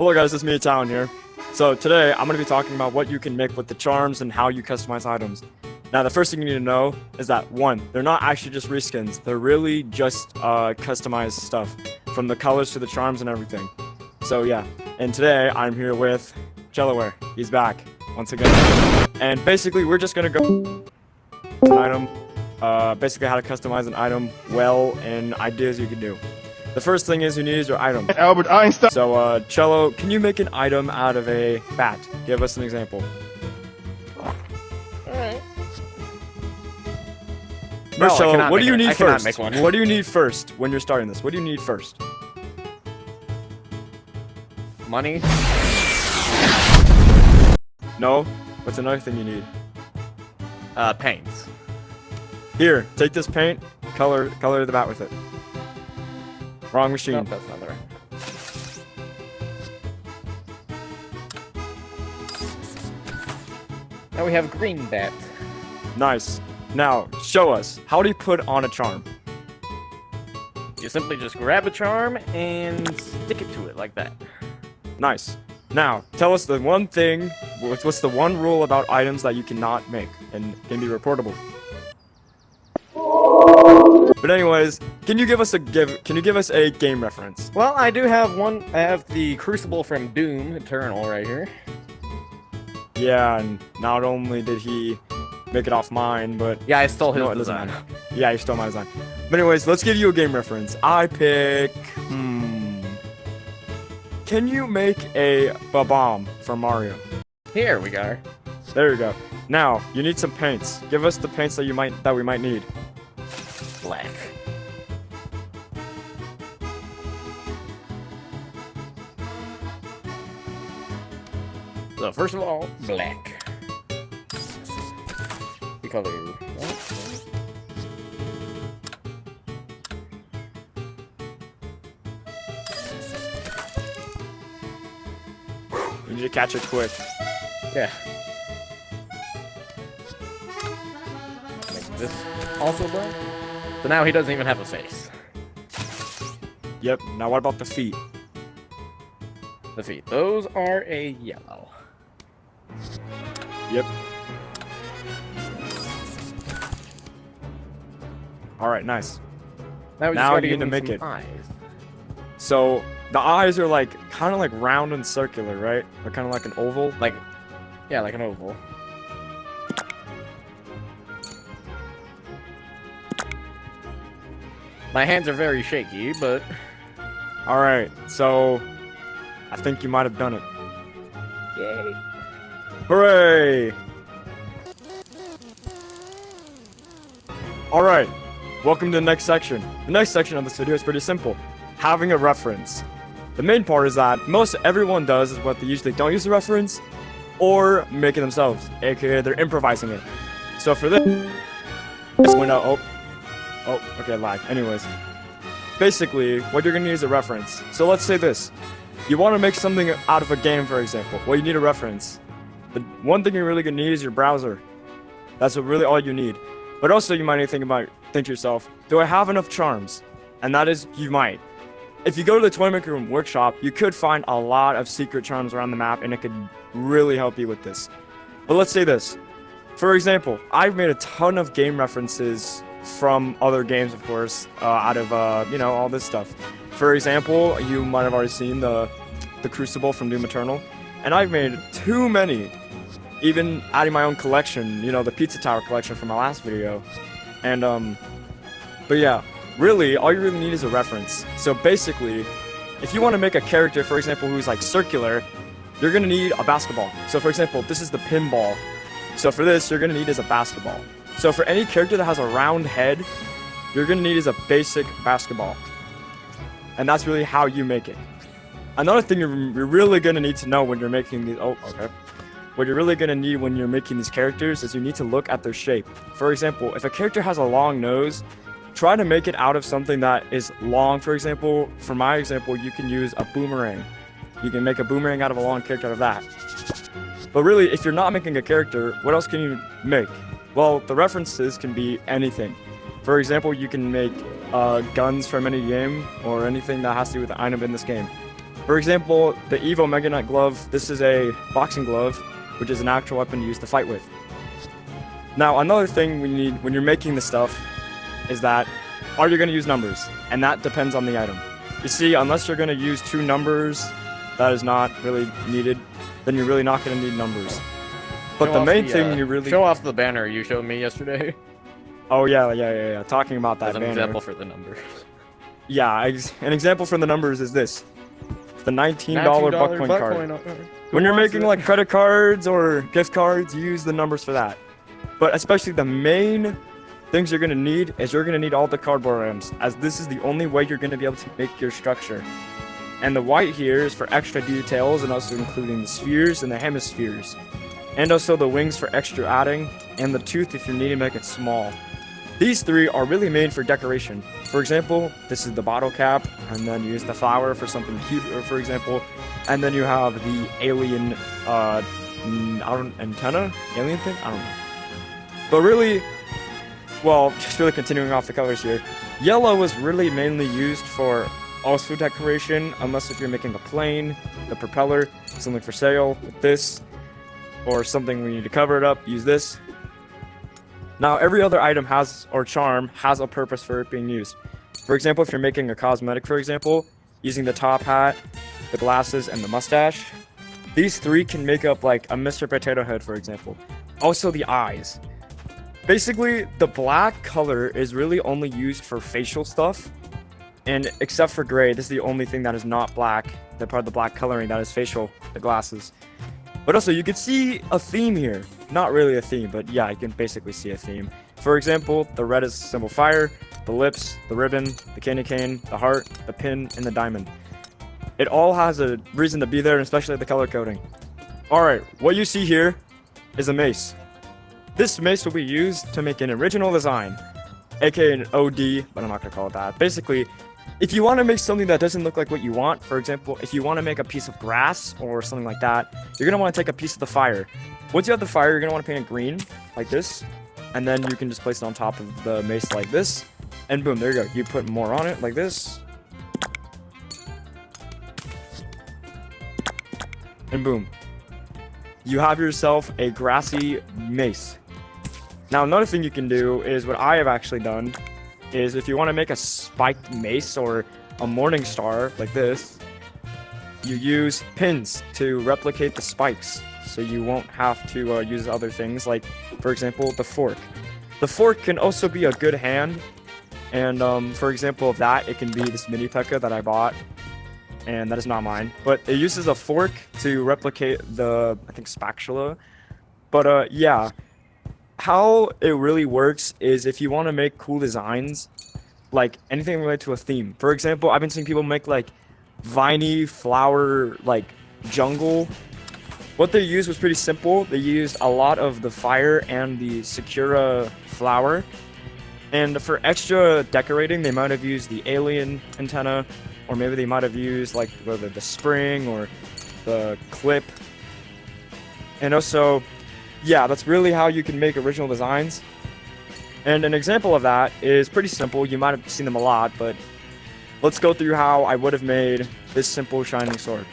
Hello guys, it's me, Town here. So today, I'm going to be talking about what you can make with the charms and how you customize items. Now, the first thing you need to know is that, one, they're not actually just reskins. They're really just customized stuff, from the colors to the charms and everything. So yeah, and today, I'm here with Jellaware. He's back, once again. And basically, we're just going to go an item, basically how to customize an item well, and ideas you can do. The first thing is you need your item. Albert Einstein. So, Cello, can you make an item out of a bat? Give us an example. Alright. First, Cello, what do you need first? Make one. What do you need first when you're starting this? What do you need first? Money? No? What's another thing you need? Paints. Here, take this paint, color the bat with it. Wrong machine. Nope, that's not the right. Now we have green bat. Nice. Now, show us. How do you put on a charm? You simply just grab a charm and stick it to it like that. Nice. Now, tell us the one thing, what's the one rule about items that you cannot make and can be reportable? But anyways, can you give us a game reference? Well, I do have one. I have the Crucible from Doom Eternal right here. Yeah, and not only did he make it off mine, but Yeah, I stole his no, it doesn't design. matter. Yeah, he stole my design. But anyways, let's give you a game reference. I pick. Can you make a bomb from Mario? Here we go. There you go. Now you need some paints. Give us the paints that we might need. Black. So first of all, black. The color. We need to catch it quick. Yeah. Make this also black. So now he doesn't even have a face. Yep. Now what about the feet? The feet. Those are a yellow. Yep. All right. Nice. Now, we Now just gotta you give need to him make some it. eyes. So the eyes are like kind of like round and circular, right? They're kind of like an oval. Like, yeah, like an oval. My hands are very shaky, but All right. So I think you might have done it. yay. Hooray! All right. Welcome to the next section. The next section of this video is pretty simple. Having a reference. The main part is that most everyone does is what they usually don't use a reference or make it themselves, aka they're improvising it. So for this window, okay, lag. Anyways, basically, what you're gonna need is a reference. So let's say this. You want to make something out of a game, for example. Well, you need a reference. The one thing you're really gonna need is your browser. That's really all you need. But also, you might need to think to yourself, do I have enough charms? And that is, you might. If you go to the Toy Maker Room workshop, you could find a lot of secret charms around the map, and it could really help you with this. But let's say this. For example, I've made a ton of game references from other games, of course, out of, all this stuff. For example, you might have already seen the Crucible from Doom Eternal, and I've made too many, even adding my own collection, the Pizza Tower collection from my last video. And, but yeah, really, all you really need is a reference. So basically, if you want to make a character, for example, who's like circular, you're going to need a basketball. So for example, this is the pinball. So for this, you're going to need is a basketball. So for any character that has a round head, you're going to need is a basic basketball. And that's really how you make it. Another thing you're really going to need to know when you're making these... Oh, okay. What you're really going to need when you're making these characters is you need to look at their shape. For example, if a character has a long nose, try to make it out of something that is long. For example, for my example, you can use a boomerang. You can make a boomerang out of a long character out of that. But really, if you're not making a character, what else can you make? Well, the references can be anything. For example, you can make guns from any game or anything that has to do with the item in this game. For example, the Evo Mega Knight glove, this is a boxing glove, which is an actual weapon used to fight with. Now, another thing we need when you're making the stuff is that, are you going to use numbers? And that depends on the item. You see, unless you're going to use 2 numbers, that is not really needed, then you're really not going to need numbers. But Show the off main thing you really... Show off the banner you showed me yesterday. Oh, yeah. Talking about that As an banner. example for the numbers. Yeah, an example from the numbers is this. The $19 Buckcoin card. When you're making like credit cards or gift cards, use the numbers for that. But especially the main things you're going to need is you're going to need all the cardboard items, as this is the only way you're going to be able to make your structure. And the white here is for extra details and also including the spheres and the hemispheres. And also the wings for extra adding, and the tooth if you need to make it small. These 3 are really made for decoration. For example, this is the bottle cap, and then you use the flower for something cute, for example. And then you have the alien, antenna? Alien thing? I don't know. But really, well, just really continuing off the colors here. Yellow was really mainly used for also decoration, unless if you're making a plane, the propeller, something for sail, with this, or something we need to cover it up, use this. Now, every other item has, or charm, has a purpose for it being used. For example, if you're making a cosmetic, for example, using the top hat, the glasses, and the mustache, these 3 can make up like a Mr. Potato Head, for example. Also the eyes. Basically, the black color is really only used for facial stuff, and except for gray, this is the only thing that is not black, the part of the black coloring that is facial, the glasses. But also, you can see a theme here. Not really a theme, but yeah, you can basically see a theme. For example, the red is symbol fire, the lips, the ribbon, the candy cane, the heart, the pin, and the diamond. It all has a reason to be there, especially the color coding. Alright, what you see here is a mace. This mace will be used to make an original design, aka an OD, but I'm not going to call it that. Basically, if you want to make something that doesn't look like what you want, for example, if you want to make a piece of grass or something like that, you're going to want to take a piece of the fire. Once you have the fire, you're going to want to paint it green, like this, and then you can just place it on top of the mace like this, and boom, there you go. You put more on it, like this, and boom. You have yourself a grassy mace. Now, another thing you can do is what I have actually done is if you want to make a spiked mace or a morning star like this, you use pins to replicate the spikes, so you won't have to use other things like, for example, the fork. The fork can also be a good hand, and for example of that, it can be this mini P.E.K.K.A that I bought, and that is not mine, but it uses a fork to replicate the, I think, spatula. But yeah. How it really works is if you want to make cool designs, like anything related to a theme. For example, I've been seeing people make like viney flower like jungle. What they used was pretty simple. They used a lot of the fire and the Sakura flower. And for extra decorating, they might have used the alien antenna, or maybe they might have used like the spring or the clip. And also, yeah, that's really how you can make original designs. And an example of that is pretty simple. You might have seen them a lot, but let's go through how I would have made this simple shining sword.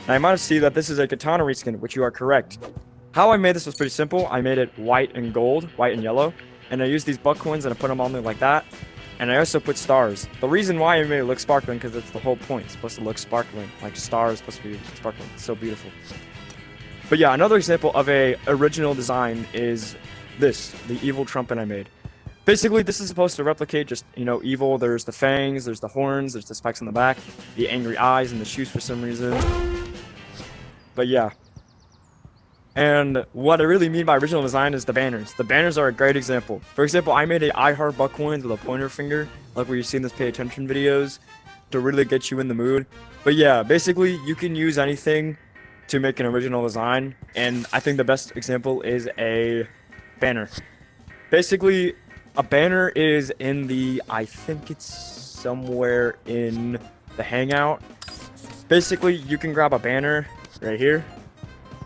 Now, I might have seen that this is a katana reskin, which you are correct. How I made this was pretty simple. I made it white and gold, white and yellow, and I used these buck coins and I put them on there like that. And I also put stars. The reason why I made it look sparkling, because that's the whole point. It's supposed to look sparkling, like stars supposed to be sparkling. It's so beautiful. But yeah, another example of a original design is this, the evil trumpet I made. Basically, this is supposed to replicate just, evil. There's the fangs, there's the horns, there's the spikes on the back, the angry eyes, and the shoes for some reason. But yeah. And what I really mean by original design is the banners. The banners are a great example. For example, I made a I Heart Buck coin with a pointer finger, like where you've seen this pay attention videos, to really get you in the mood. But yeah, basically, you can use anything to make an original design, and I think the best example is a banner. Basically, a banner is in the, I think it's somewhere in the Hangout. Basically, you can grab a banner right here,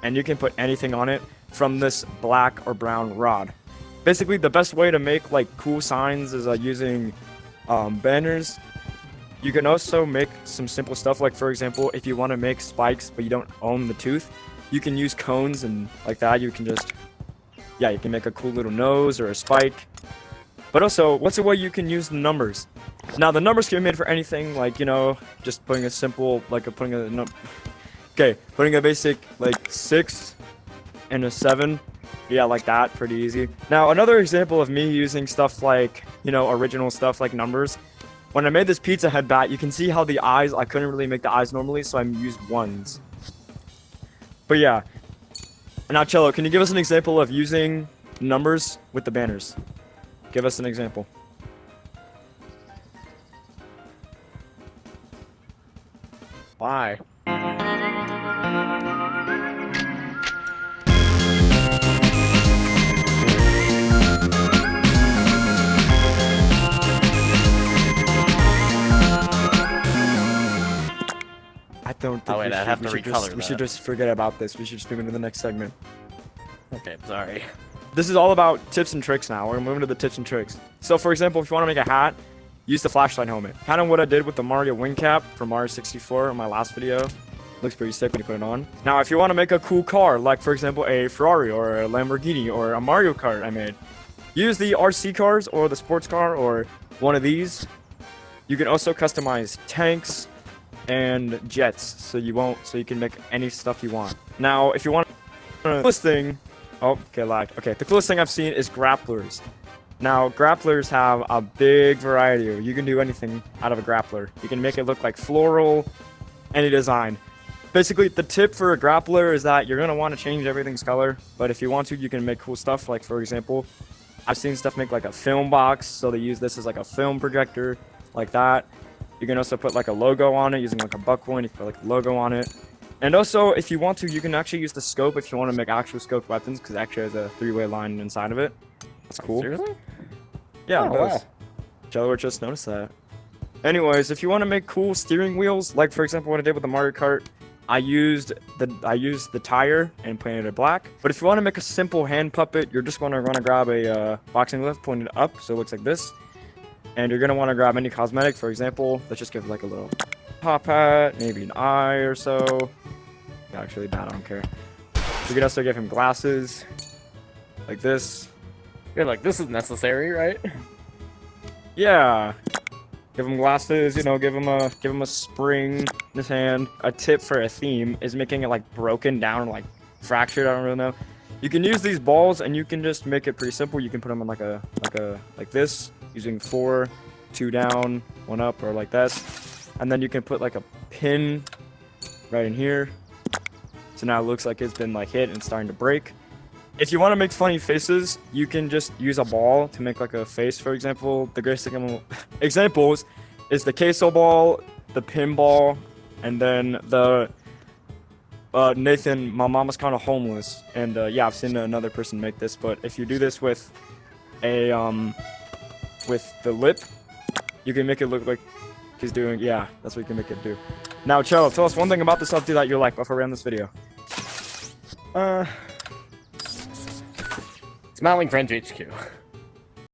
and you can put anything on it from this black or brown rod. Basically, the best way to make like cool signs is using banners. You can also make some simple stuff, like for example, if you want to make spikes but you don't own the tooth, you can use cones and like that. You can just, yeah, you can make a cool little nose or a spike. But also, what's a way you can use the numbers? Now, the numbers can be made for anything, like, you know, just putting a simple, like, putting a basic, like, 6 and a 7. Yeah, like that, pretty easy. Now, another example of me using stuff like, you know, original stuff like numbers. When I made this pizza head bat, you can see how the eyes, I couldn't really make the eyes normally, so I used ones. But yeah. Now, Cello, can you give us an example of using numbers with the banners? Give us an example. Why? I don't think Oh, wait, I have to recolor we should that. just forget about this. We should just move into the next segment. Okay, sorry. This is all about tips and tricks now. We're moving to the tips and tricks. So, for example, if you want to make a hat, use the flashlight helmet. Kind of what I did with the Mario wing cap from Mario 64 in my last video. Looks pretty sick when you put it on. Now, if you want to make a cool car, like for example a Ferrari or a Lamborghini or a Mario Kart I made, use the RC cars or the sports car or one of these. You can also customize tanks and jets, so you can make any stuff you want. Now, if you want the coolest thing, oh, okay, lagged. Okay, the coolest thing I've seen is grapplers. Now, grapplers have a big variety. You can do anything out of a grappler. You can make it look like floral, any design. Basically, the tip for a grappler is that you're going to want to change everything's color, but if you want to, you can make cool stuff. Like, for example, I've seen stuff make like a film box, so they use this as like a film projector, like that. You can also put like a logo on it using like a buckcoin. You can put like a logo on it. And also, if you want to, you can actually use the scope if you want to make actual scoped weapons, because it actually has a 3-way line inside of it. That's cool. Seriously? Yeah, Oh, it does. wow. Jello just noticed that. Anyways, if you want to make cool steering wheels, like for example what I did with the Mario Kart, I used the tire and painted it black. But if you want to make a simple hand puppet, you're just going to want to grab a boxing glove pointed up, so it looks like this. And you're going to want to grab any cosmetic. For example, let's just give like a little top hat, maybe an eye or so. Actually, bad, I don't care. You can also give him glasses, like this. You're like, this is necessary, right? Yeah. Give him glasses, you know, give him a spring in his hand. A tip for a theme is making it like broken down, like fractured, I don't really know. You can use these balls and you can just make it pretty simple. You can put them in like this, using 4, 2 down, 1 up, or like that. And then you can put like a pin right in here. So now it looks like it's been like hit and it's starting to break. If you want to make funny faces, you can just use a ball to make like a face, for example. The greatest examples is the queso ball, the pinball, and then the Nathan, my mama's kind of homeless. And yeah, I've seen another person make this, but if you do this with a with the lip, you can make it look like he's doing, yeah, that's what you can make it do. Now, Cello, tell us one thing about this update that you like before we end this video. Smiling French HQ.